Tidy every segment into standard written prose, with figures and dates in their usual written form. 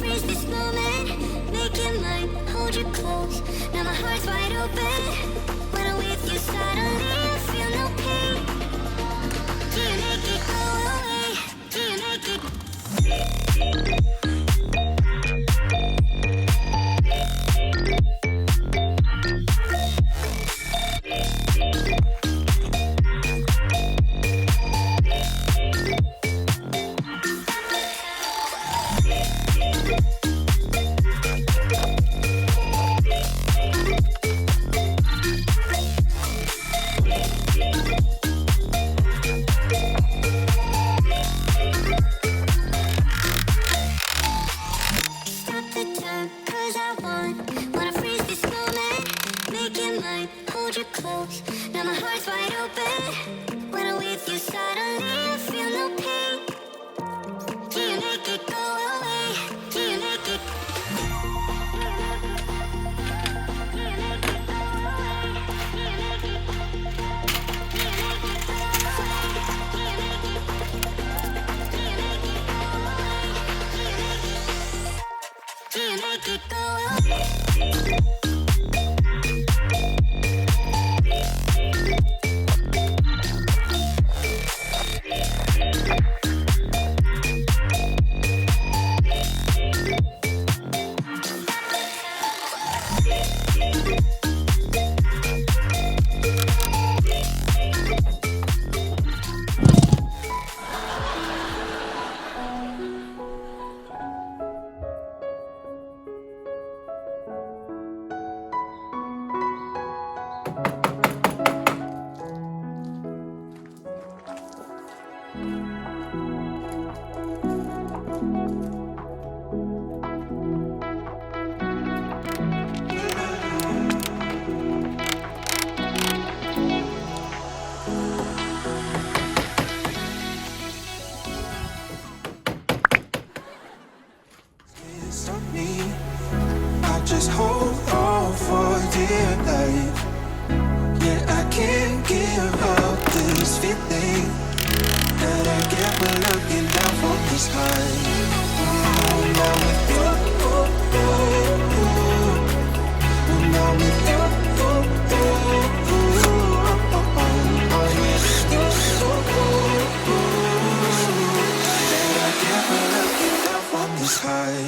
freeze this moment, make it mine, hold you close. Now my heart's wide open. When I'm with you, suddenly I feel no pain. Do you make it go away? Do you make it? Now my heart's wide open. When I'm with you, suddenly I feel no pain. Do you make it go away? Do you make it? Do you make it go away? Just hold on for dear life. Yeah, I can't give up this feeling that I get when looking down from this high. Now with you, now with you, that I get when looking down from this high.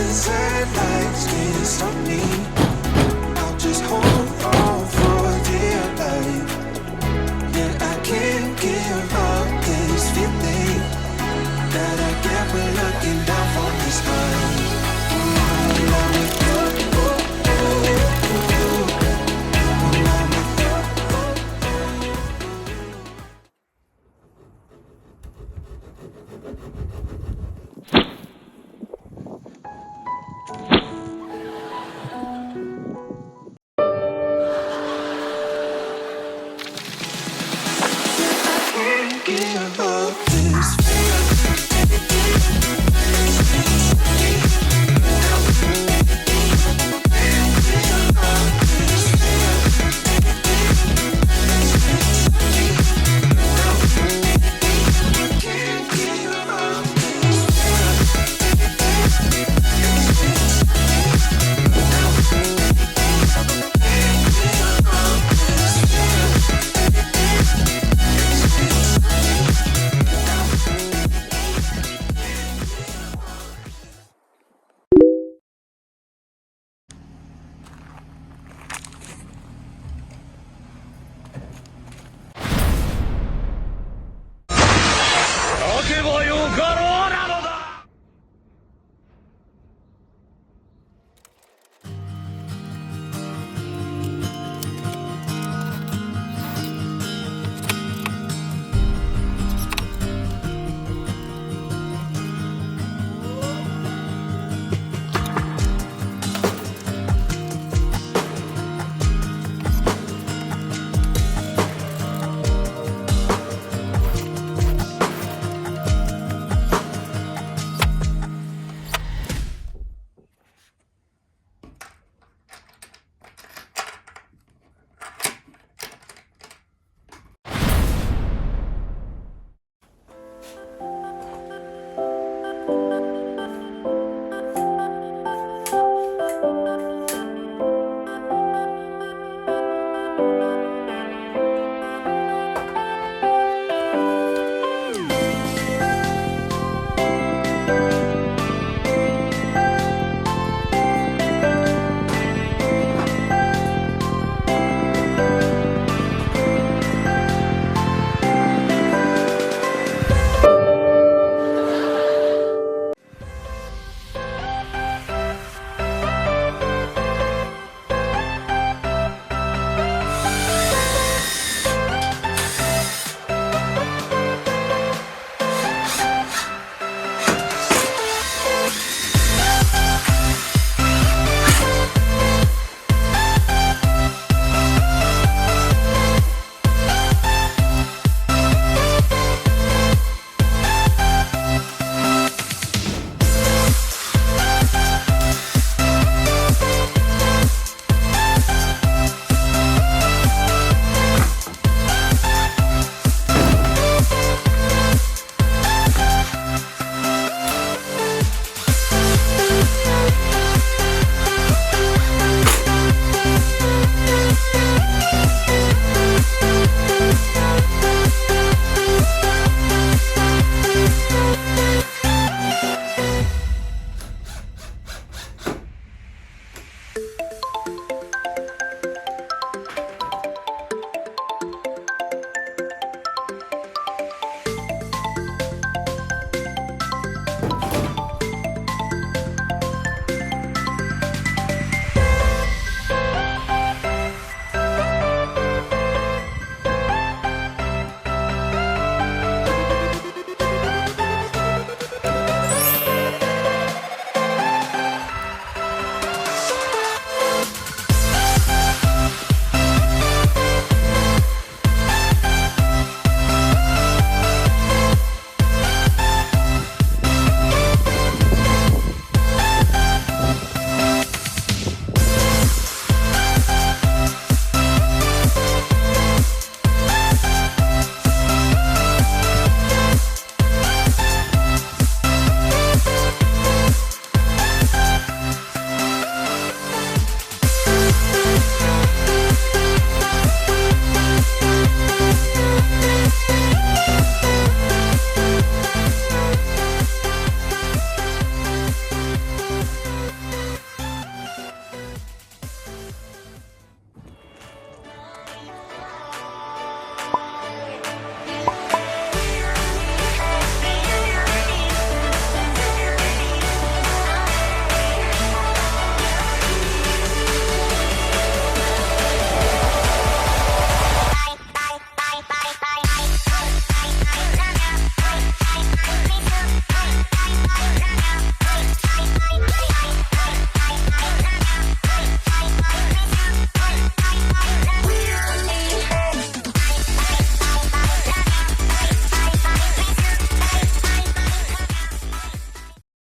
Sunset lights can't stop me. I'll just hold on for dear life. Yeah, I can't give up this feeling that I get when looking down from the sky. Now with you, now with you. Give up this feeling. けばよ